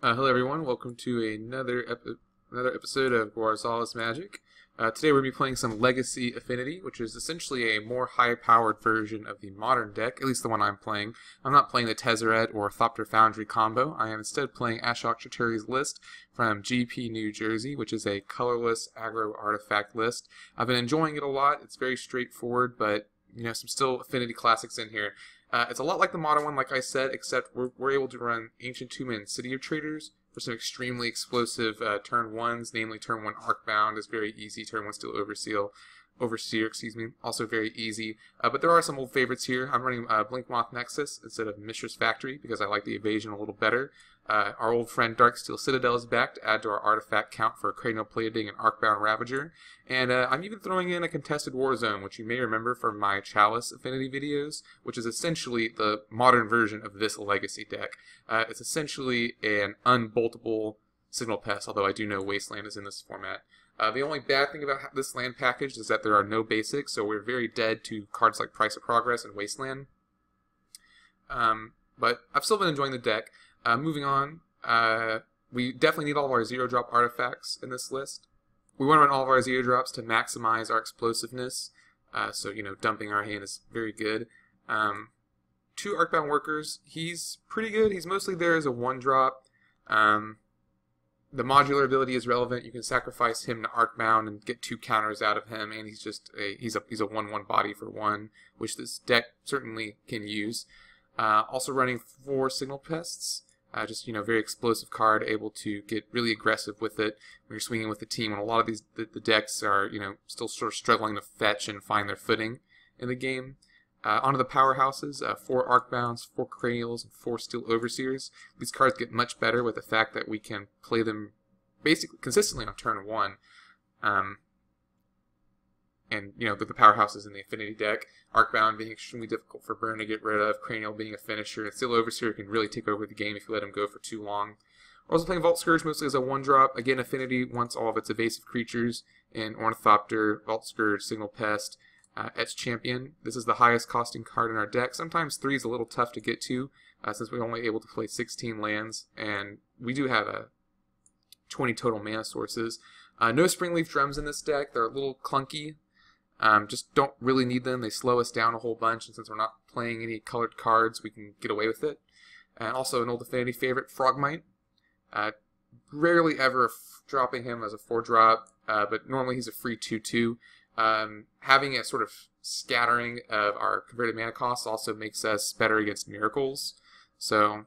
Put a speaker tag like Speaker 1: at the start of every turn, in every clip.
Speaker 1: Hello everyone, welcome to another episode of Gwarzalez Magic. Today we're going to be playing some Legacy Affinity, which is essentially a more high-powered version of the modern deck, at least the one I'm playing. I'm not playing the Tezzeret or Thopter Foundry combo. I am instead playing Ashok Shaturi's list from GP New Jersey, which is a colorless aggro artifact list. I've been enjoying it a lot. It's very straightforward, but some still Affinity classics in here. It's a lot like the modern one, like I said, except we're able to run Ancient Tomb and City of Traders for some extremely explosive turn ones, namely turn 1 Arcbound is very easy, turn 1 Steel Overseer, also very easy. But there are some old favorites here. I'm running Blinkmoth Nexus instead of Mishra's Factory because I like the evasion a little better. Our old friend Darksteel Citadel is back to add to our artifact count for Cranial Plating and Arcbound Ravager. And I'm even throwing in a Contested War Zone, which you may remember from my Chalice Affinity videos, which is essentially the modern version of this Legacy deck. It's essentially an unboltable Signal Pest, although I do know Wasteland is in this format. The only bad thing about this land package is that there are no basics, so we're very dead to cards like Price of Progress and Wasteland. But I've still been enjoying the deck. Moving on, we definitely need all of our 0-drop artifacts in this list. We want to run all of our 0-drops to maximize our explosiveness, so, dumping our hand is very good. 2 Arcbound Workers, he's pretty good. He's mostly there as a 1-drop. The modular ability is relevant. You can sacrifice him to Arcbound and get 2 counters out of him, and he's just he's a 1/1 body for 1, which this deck certainly can use. Also running 4 Signal Pests. Just, very explosive card, able to get really aggressive with it when you're swinging with the team. When a lot of these the decks are, still sort of struggling to fetch and find their footing in the game. Onto the powerhouses, 4 Arcbounds, 4 Cranials, and 4 Steel Overseers. These cards get much better with the fact that we can play them basically consistently on turn 1. And, the powerhouses in the Affinity deck. Arcbound being extremely difficult for Burn to get rid of, Cranial being a finisher, and Steel Overseer can really take over the game if you let him go for too long. We're also playing Vault Scourge mostly as a 1-drop. Again, Affinity wants all of its evasive creatures in Ornithopter, Vault Scourge, Signal Pest, Etch Champion. This is the highest costing card in our deck. Sometimes 3 is a little tough to get to, since we're only able to play 16 lands, and we do have 20 total mana sources. No Springleaf Drums in this deck. They're a little clunky. Just don't really need them. They slow us down a whole bunch, and since we're not playing any colored cards, we can get away with it. And also an old Affinity favorite, Frogmite. Rarely ever dropping him as a 4-drop, but normally he's a free 2/2. Having a sort of scattering of our converted mana costs also makes us better against miracles. So,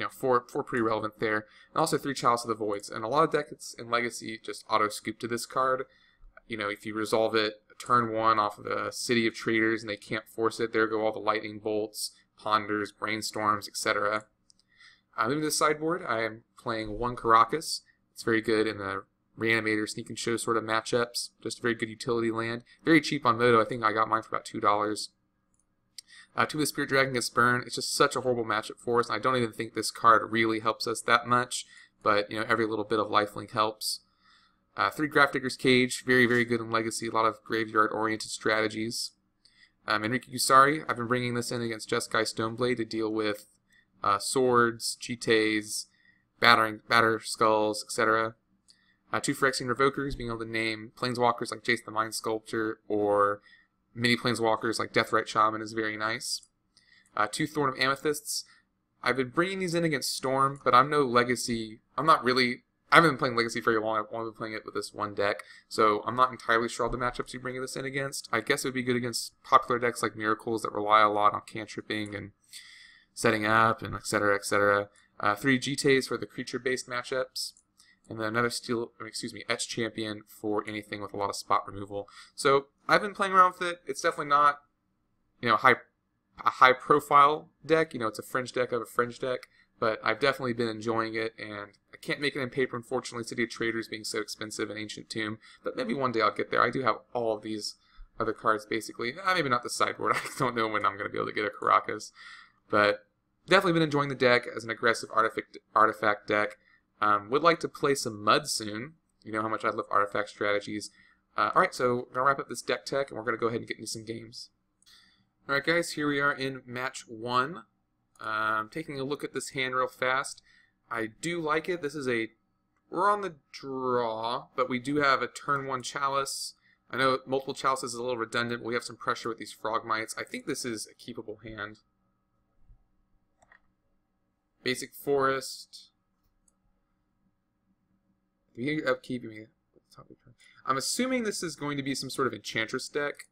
Speaker 1: 4 pretty relevant there. And also 3 Chalice of the Voids. And a lot of decks in Legacy just auto-scoop to this card. If you resolve it turn 1 off of a City of Traders and they can't force it, there go all the Lightning Bolts, Ponders, Brainstorms, etc. Moving to the sideboard, I am playing 1 Caracas. It's very good in the Reanimator, Sneak and Show sort of matchups. Just a very good utility land. Very cheap on Moto. I think I got mine for about $2. 2 of the Spirit Dragon gets burned. It's just such a horrible matchup for us, and I don't even think this card really helps us that much. But, every little bit of lifelink helps. 3 Grafdigger's Cage, very, very good in Legacy. A lot of graveyard-oriented strategies. Enrique Gusari, I've been bringing this in against Jeskai Stoneblade to deal with swords, Chites, batter skulls, etc. 2 Phyrexian Revokers, being able to name Planeswalkers like Jace the Mind Sculptor or mini Planeswalkers like Deathrite Shaman is very nice. 2 Thorn of Amethysts. I've been bringing these in against Storm, but I'm no Legacy. I haven't been playing Legacy very long. I've only been playing it with this one deck, so I'm not entirely sure all the matchups you bring this in against. I guess it would be good against popular decks like Miracles that rely a lot on cantripping and setting up, and etc., etc. 3 Jites for the creature-based matchups, and then another Etch Champion for anything with a lot of spot removal. So I've been playing around with it. It's definitely not, a high-profile deck. It's a fringe deck of a fringe deck. But I've definitely been enjoying it, and I can't make it in paper, unfortunately, City of Traders being so expensive and Ancient Tomb. But maybe one day I'll get there. I do have all of these other cards, basically. Maybe not the sideboard. I don't know when I'm going to be able to get a Caracas. But definitely been enjoying the deck as an aggressive artifact deck. Would like to play some Mud soon. You know how much I love artifact strategies. Alright, so we're going to wrap up this deck tech, and we're going to go ahead and get into some games. Alright guys, here we are in match 1. Taking a look at this hand real fast. I do like it. We're on the draw, but we do have a turn 1 Chalice. I know multiple Chalices is a little redundant, but we have some pressure with these Frogmites. I think this is a keepable hand. Basic Forest. You upkeep me. I'm assuming this is going to be some sort of Enchantress deck.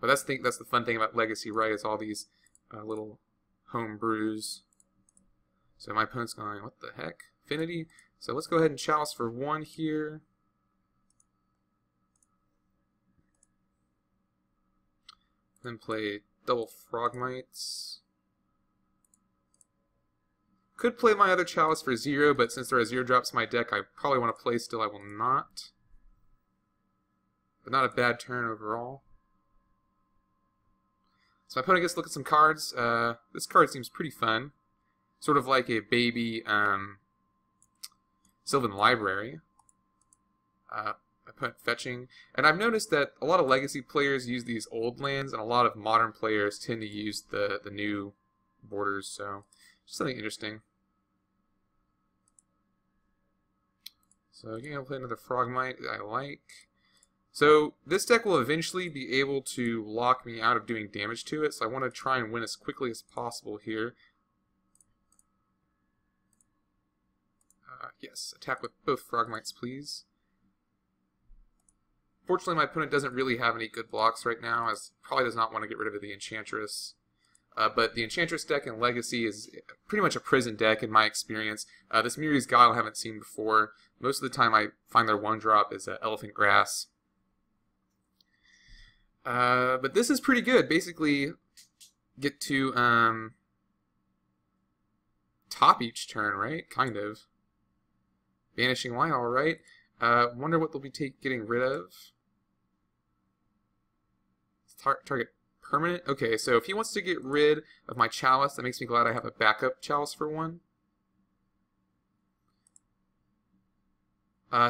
Speaker 1: But that's the fun thing about Legacy, right? Is all these little home brews. So my opponent's going, what the heck? Affinity. So let's go ahead and Chalice for 1 here. Then play double Frogmites. Could play my other Chalice for 0, but since there are 0 drops in my deck, I probably want to play still. I will not. But not a bad turn overall. So my opponent gets to look at some cards. This card seems pretty fun. Sort of like a baby Sylvan Library. I put fetching. And I've noticed that a lot of Legacy players use these old lands, and a lot of modern players tend to use the new borders. So just something interesting. So again, I'll play another Frogmite that I like. So this deck will eventually be able to lock me out of doing damage to it, so I want to try and win as quickly as possible here. Yes, attack with both Frogmites, please. Fortunately, my opponent doesn't really have any good blocks right now, as probably does not want to get rid of the Enchantress. But the Enchantress deck in Legacy is pretty much a prison deck in my experience. This Miri's Guile I haven't seen before. Most of the time I find their 1-drop is Elephant Grass. But this is pretty good. Basically, get to top each turn, right? Kind of. Vanishing Light, alright. Wonder what they'll be getting rid of. Target permanent? Okay, so if he wants to get rid of my Chalice, that makes me glad I have a backup Chalice for 1.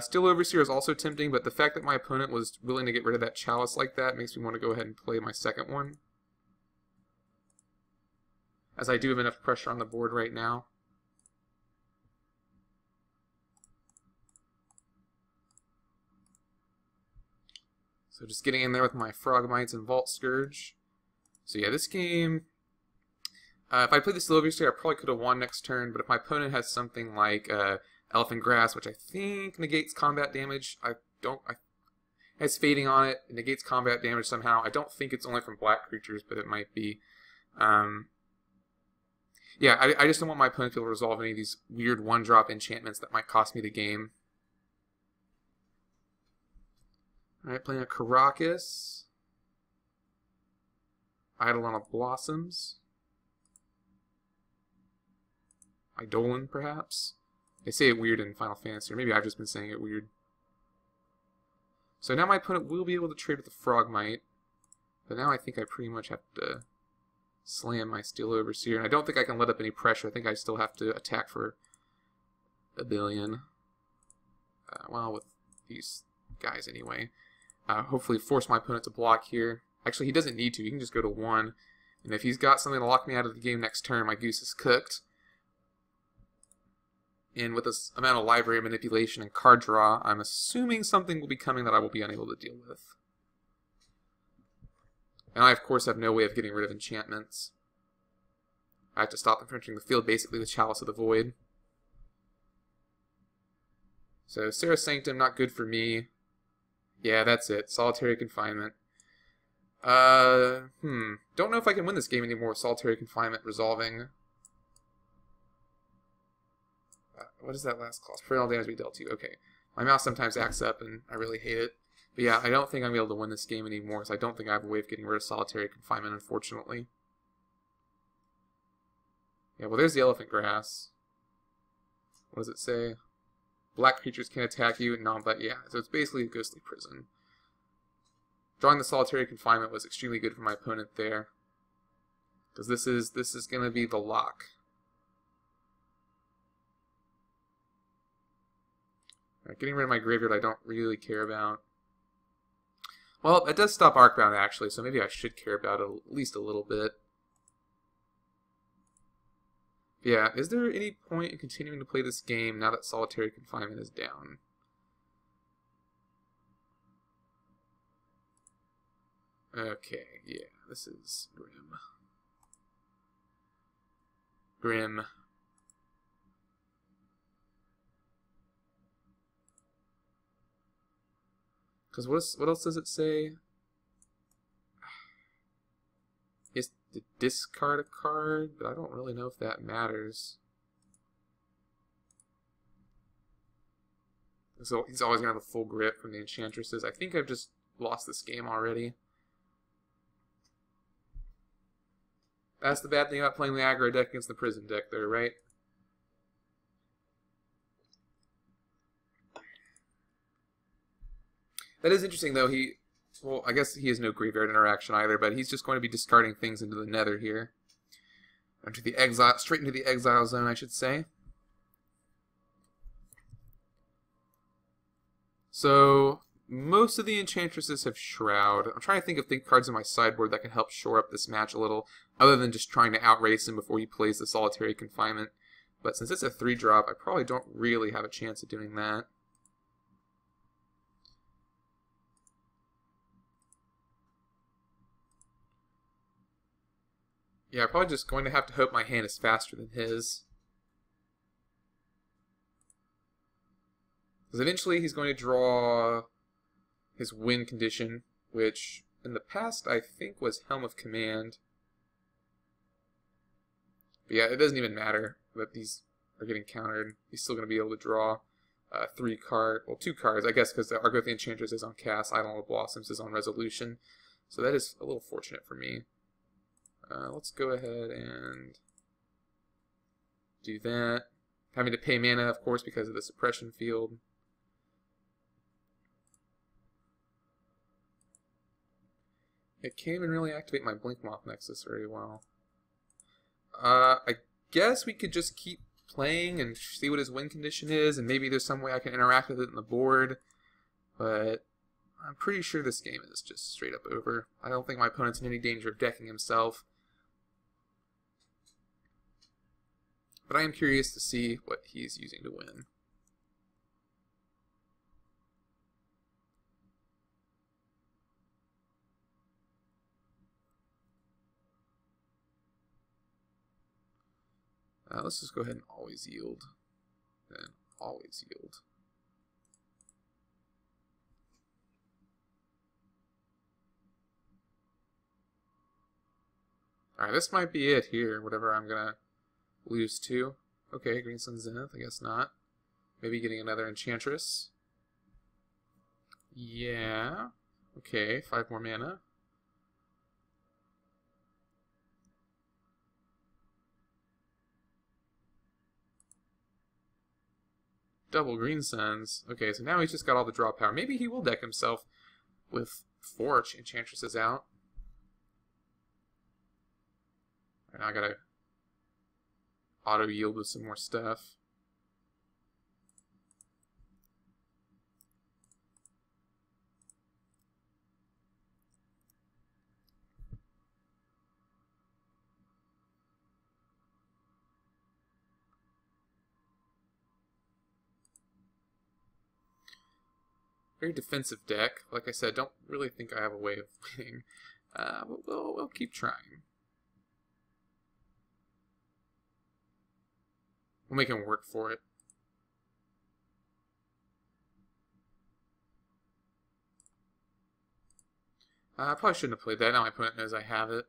Speaker 1: Steel Overseer is also tempting, but the fact that my opponent was willing to get rid of that Chalice like that makes me want to go ahead and play my second one. As I do have enough pressure on the board right now. So just getting in there with my Frogmites and Vault Scourge. So yeah, this game, if I played the Steel Overseer, I probably could have won next turn, but if my opponent has something like Elephant Grass, which I think negates combat damage. It has fading on it. It negates combat damage somehow. I don't think it's only from black creatures, but it might be. Yeah, I just don't want my opponent to be able to resolve any of these weird 1-drop enchantments that might cost me the game. Alright, playing a Caracas. Eidolon of Blossoms. Eidolon, perhaps? They say it weird in Final Fantasy, or maybe I've just been saying it weird. So now my opponent will be able to trade with the Frogmite, but now I think I pretty much have to slam my Steel Overseer, and I don't think I can let up any pressure. I think I still have to attack for a billion. Well, with these guys anyway. Hopefully force my opponent to block here. Actually, he doesn't need to. He can just go to 1, and if he's got something to lock me out of the game next turn, my goose is cooked. And with this amount of library manipulation and card draw, I'm assuming something will be coming that I will be unable to deal with. And I, of course, have no way of getting rid of enchantments. I have to stop them from entering the field, basically the Chalice of the Void. So, Serra's Sanctum, not good for me. Yeah, that's it. Solitary Confinement. Don't know if I can win this game anymore with Solitary Confinement resolving. What is that last clause? Prevent all damage be dealt to you. Okay. My mouse sometimes acts up, and I really hate it. But yeah, I don't think I'm able to win this game anymore, so I don't think I have a way of getting rid of Solitary Confinement, unfortunately. Yeah, well, there's the Elephant Grass. What does it say? Black creatures can attack you. No, but yeah, so it's basically a ghostly prison. Drawing the Solitary Confinement was extremely good for my opponent there, because this is going to be the lock. Right, getting rid of my graveyard I don't really care about. Well, it does stop Arcbound actually, so maybe I should care about it at least a little bit. Yeah, is there any point in continuing to play this game now that solitary confinement is down? Okay, yeah, this is grim. Grim. Because what else does it say? Is to discard a card, but I don't really know if that matters. So he's always gonna have a full grip from the enchantresses. I think I've just lost this game already. That's the bad thing about playing the aggro deck against the prison deck there, right? That is interesting, though. Well, I guess he has no graveyard interaction either, but he's just going to be discarding things into the nether here. Into the exile, straight into the exile zone, I should say. So, most of the enchantresses have Shroud. I'm trying to think of cards in my sideboard that can help shore up this match a little, other than just trying to outrace him before he plays the solitary confinement. But since it's a 3-drop, I probably don't really have a chance of doing that. Yeah, I'm probably just going to have to hope my hand is faster than his. Because eventually he's going to draw his win condition, which in the past I think was Helm of Command. But yeah, it doesn't even matter that these are getting countered. He's still going to be able to draw 2 cards, I guess, because the Argothian Enchantress is on Cast, Idle of Blossoms is on Resolution. So that is a little fortunate for me. Let's go ahead and do that. Having to pay mana, of course, because of the suppression field. It can't even really activate my Blink Moth Nexus very well. I guess we could just keep playing and see what his win condition is, and maybe there's some way I can interact with it in the board, but I'm pretty sure this game is just straight up over. I don't think my opponent's in any danger of decking himself. But I am curious to see what he's using to win. Let's just go ahead and always yield. And always yield. Alright, this might be it here, whatever I'm going to lose to. Okay, Green Sun Zenith, I guess not. Maybe getting another Enchantress. Yeah. Okay, 5 more mana. Double Green Suns. Okay, so now he's just got all the draw power. Maybe he will deck himself with 4 Enchantresses out. Right, now I gotta auto yield with some more stuff. Very defensive deck. Like I said, don't really think I have a way of winning. But we'll keep trying. We'll make him work for it. I probably shouldn't have played that. Now my opponent knows I have it.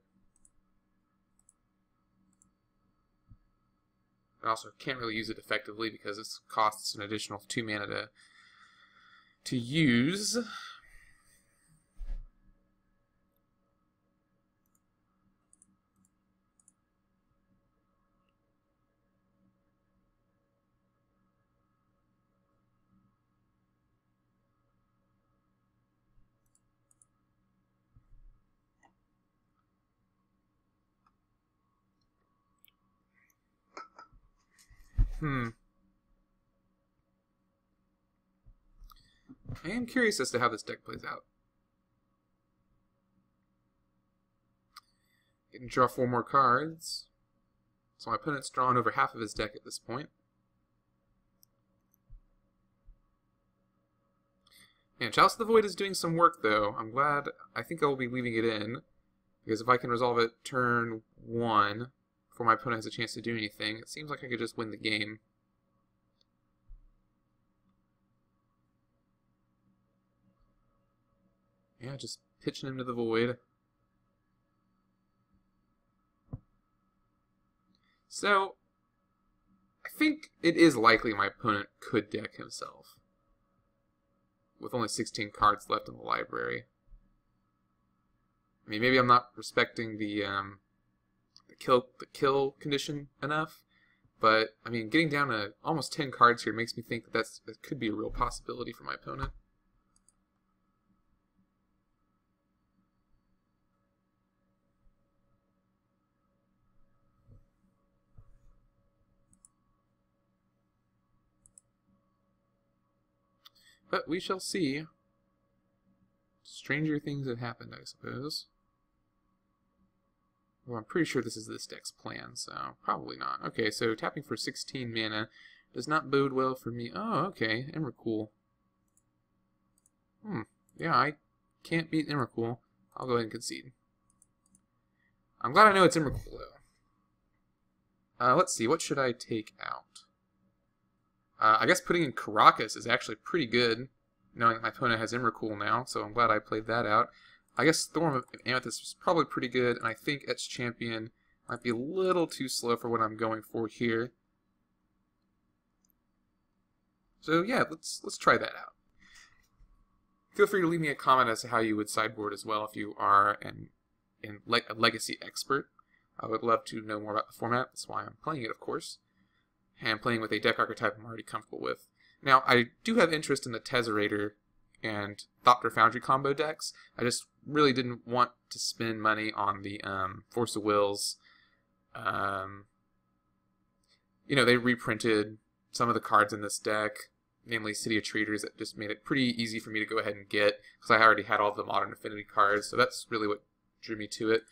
Speaker 1: I also can't really use it effectively because it costs an additional 2 mana to use. I am curious as to how this deck plays out. You can draw 4 more cards. So my opponent's drawn over half of his deck at this point. And Chalice of the Void is doing some work, though. I'm glad. I think I will be leaving it in, because if I can resolve it turn 1 before my opponent has a chance to do anything, it seems like I could just win the game. Yeah, just pitching him to the void. So, I think it is likely my opponent could deck himself, with only 16 cards left in the library. I mean, maybe I'm not respecting the kill condition enough, but I mean, getting down to almost 10 cards here makes me think that that could be a real possibility for my opponent. But we shall see. Stranger things have happened, I suppose. Well, I'm pretty sure this is this deck's plan, so probably not. Okay, so tapping for 16 mana does not bode well for me. Oh, okay, Emrakul. Yeah, I can't beat Emrakul. I'll go ahead and concede. I'm glad I know it's Emrakul, though. Let's see, what should I take out? I guess putting in Caracas is actually pretty good, knowing that my opponent has Emrakul now, so I'm glad I played that out. I guess Storm of Amethyst is probably pretty good, and I think Etched Champion might be a little too slow for what I'm going for here. So yeah, let's try that out. Feel free to leave me a comment as to how you would sideboard as well if you are a Legacy expert. I would love to know more about the format. That's why I'm playing it, of course. And playing with a deck archetype I'm already comfortable with. Now, I do have interest in the Tezzerator and Thopter Foundry combo decks. I just really didn't want to spend money on the Force of Wills. You know, they reprinted some of the cards in this deck, namely City of Traders, that just made it pretty easy for me to go ahead and get, because I already had all the Modern Affinity cards, so that's really what drew me to it.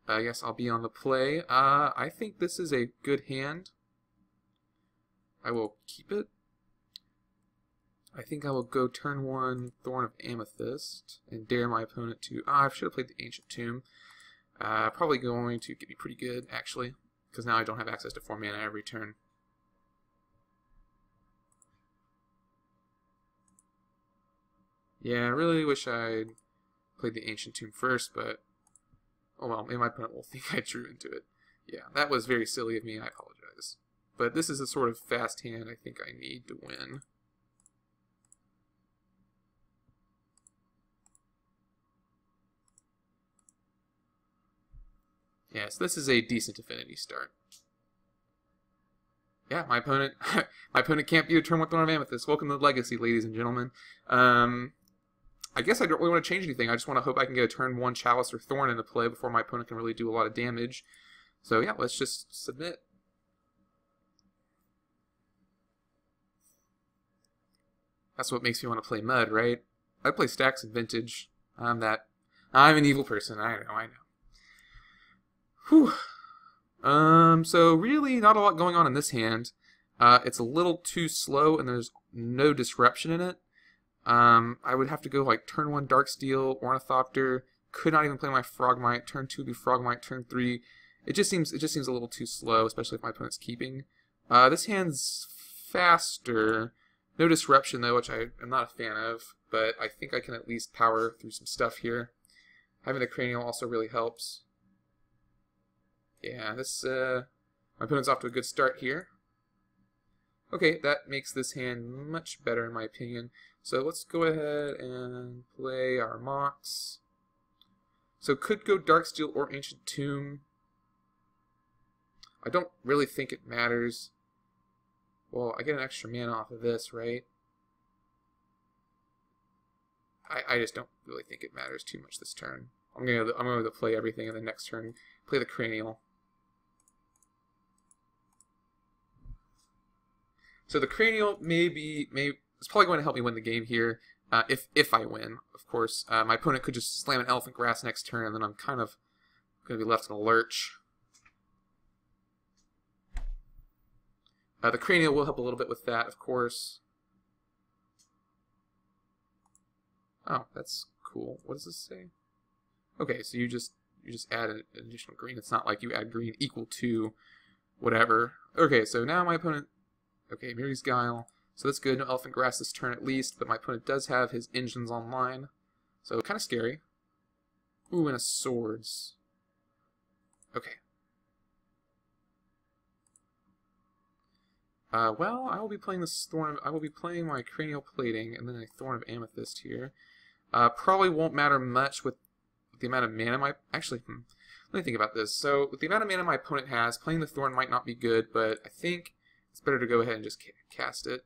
Speaker 1: Yes, I'll be on the play. I think this is a good hand. I will keep it. I think I will go turn 1 Thorn of Amethyst and dare my opponent to... I should have played the Ancient Tomb. Probably going to get me pretty good, actually, because now I don't have access to 4 mana every turn. Yeah, I really wish I'd played the Ancient Tomb first, but... oh well, maybe my opponent will think I drew into it. Yeah, that was very silly of me, I apologize. But this is a sort of fast hand I think I need to win. Yes, this is a decent Affinity start. Yeah, my opponent can't beat a turn 1 Thorn of Amethyst. Welcome to the Legacy, ladies and gentlemen. I guess I don't really want to change anything. I just want to hope I can get a turn 1 Chalice or Thorn into play before my opponent can really do a lot of damage. So yeah, let's just submit. That's what makes me want to play Mud, right? I play Stacks and Vintage. I'm an evil person. I know. Whew. So really not a lot going on in this hand. It's a little too slow and there's no disruption in it. I would have to go like turn 1 Darksteel, Ornithopter. Could not even play my Frogmite. Turn 2 would be Frogmite. Turn 3. It just seems a little too slow, especially if my opponent's keeping. This hand's faster. No disruption though, which I am not a fan of, but I think I can at least power through some stuff here. Having the Cranial also really helps. Yeah, my opponent's off to a good start here. Okay, that makes this hand much better in my opinion. So let's go ahead and play our Mox. So could go Darksteel or Ancient Tomb. I don't really think it matters. Well, I get an extra mana off of this, right? I just don't really think it matters too much this turn. I'm going to play everything in the next turn. Play the Cranial. So the Cranial is probably going to help me win the game here. If I win, of course. My opponent could just slam an Elephant Grass next turn, and then I'm kind of going to be left in a lurch. The Cranial will help a little bit with that, of course. Oh, that's cool. What does this say? Okay, so you just add an additional green. It's not like you add green equal to whatever. Okay, so now my opponent... Okay, Mary's Guile. So that's good. No Elephant Grass this turn at least, but my opponent does have his engines online. So kind of scary. Ooh, and a Swords. Okay. Well, I will be playing this Thorn. I will be playing my Cranial Plating and then a Thorn of Amethyst here. Probably won't matter much with the amount of mana my... Actually, let me think about this. So, with the amount of mana my opponent has, playing the Thorn might not be good, but I think it's better to go ahead and just cast it.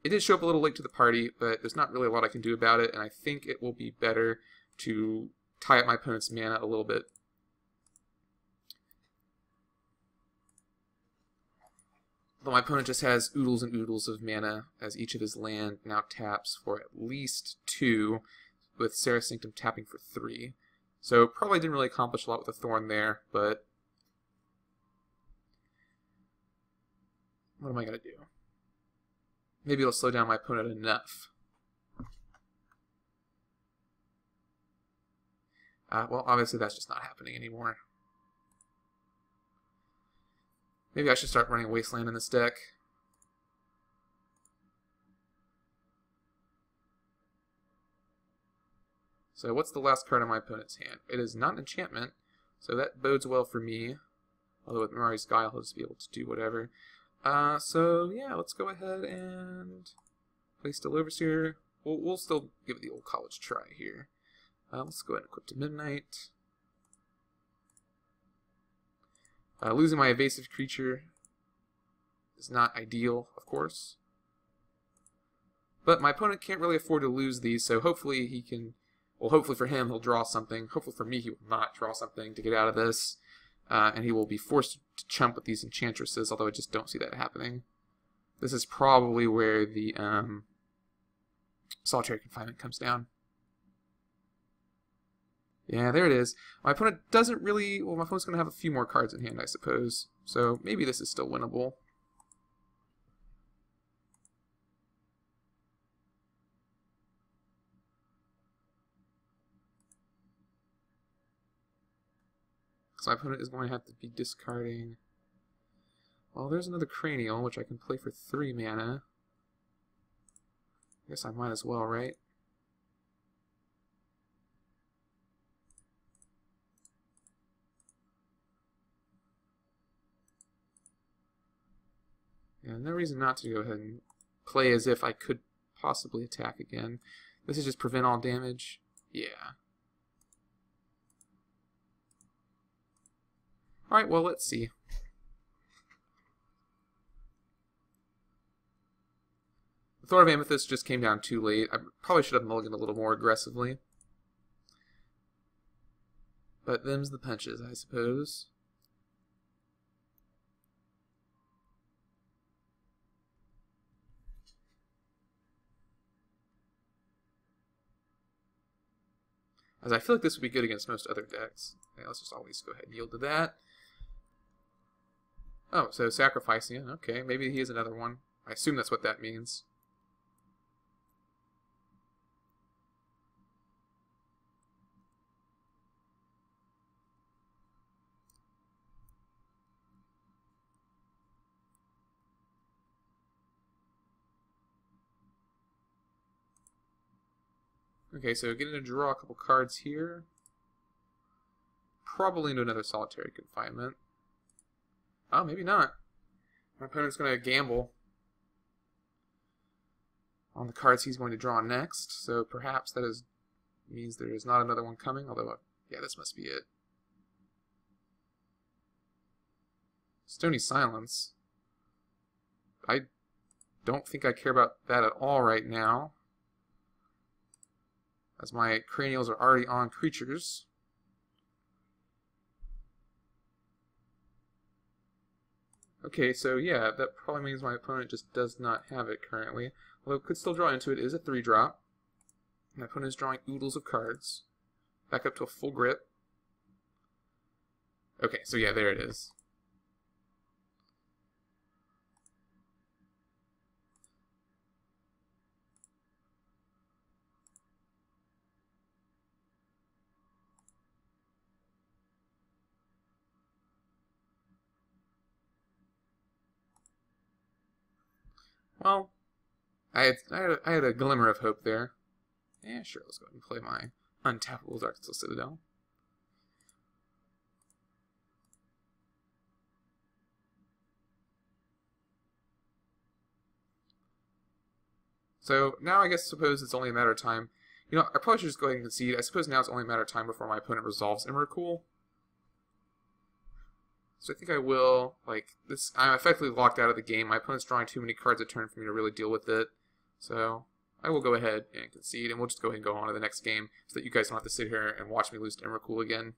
Speaker 1: It did show up a little late to the party, but there's not really a lot I can do about it, and I think it will be better to tie up my opponent's mana a little bit. But my opponent just has oodles and oodles of mana, as each of his land now taps for at least 2, with Serra Sanctum tapping for 3. So probably didn't really accomplish a lot with the Thorn there, but what am I going to do? Maybe it'll slow down my opponent enough. Well, obviously that's just not happening anymore. Maybe I should start running Wasteland in this deck. So what's the last card in my opponent's hand? It is not an enchantment, so that bodes well for me. Although with Mirari's Guile, he'll just be able to do whatever. So yeah, let's go ahead and play Still Overseer. We'll still give it the old college try here. Let's go ahead and equip to Midnight. Losing my evasive creature is not ideal, of course. But my opponent can't really afford to lose these, so hopefully he can... Well, hopefully for him, he'll draw something. Hopefully for me, he will not draw something to get out of this. And he will be forced to chump with these enchantresses, although I just don't see that happening. This is probably where the Solitary Confinement comes down. Yeah, there it is. My opponent doesn't really... Well, my opponent's going to have a few more cards in hand, I suppose. So maybe this is still winnable. So my opponent is going to have to be discarding... Well, there's another Cranial, which I can play for 3 mana. I guess I might as well, right? Yeah, no reason not to go ahead and play as if I could possibly attack again. This is just prevent all damage. Yeah. Alright, well, let's see. The Thorn of Amethyst just came down too late. I probably should have mulliganed a little more aggressively. But them's the punches, I suppose. As I feel like this would be good against most other decks. Okay, let's just always go ahead and yield to that. Oh, so sacrificing it. Okay, maybe he is another one. I assume that's what that means. Okay, so getting to draw a couple cards here. Probably into another Solitary Confinement. Oh, maybe not. My opponent's going to gamble on the cards he's going to draw next, so perhaps that means there is not another one coming, although, yeah, this must be it. Stony Silence. I don't think I care about that at all right now, as my Cranials are already on creatures. Okay, so yeah, that probably means my opponent just does not have it currently. Although it could still draw into it. It is a 3-drop. My opponent is drawing oodles of cards. Back up to a full grip. Okay, so yeah, there it is. Well, I had a glimmer of hope there. Yeah, sure, let's go ahead and play my untappable Darksteel Citadel. So now I suppose it's only a matter of time. You know, I probably should just go ahead and concede. I suppose now it's only a matter of time before my opponent resolves Emrakul. So I think I will, like, this, I'm effectively locked out of the game. My opponent's drawing too many cards a turn for me to really deal with it. So I will go ahead and concede, and we'll just go ahead and go on to the next game so that you guys don't have to sit here and watch me lose to Emrakul again.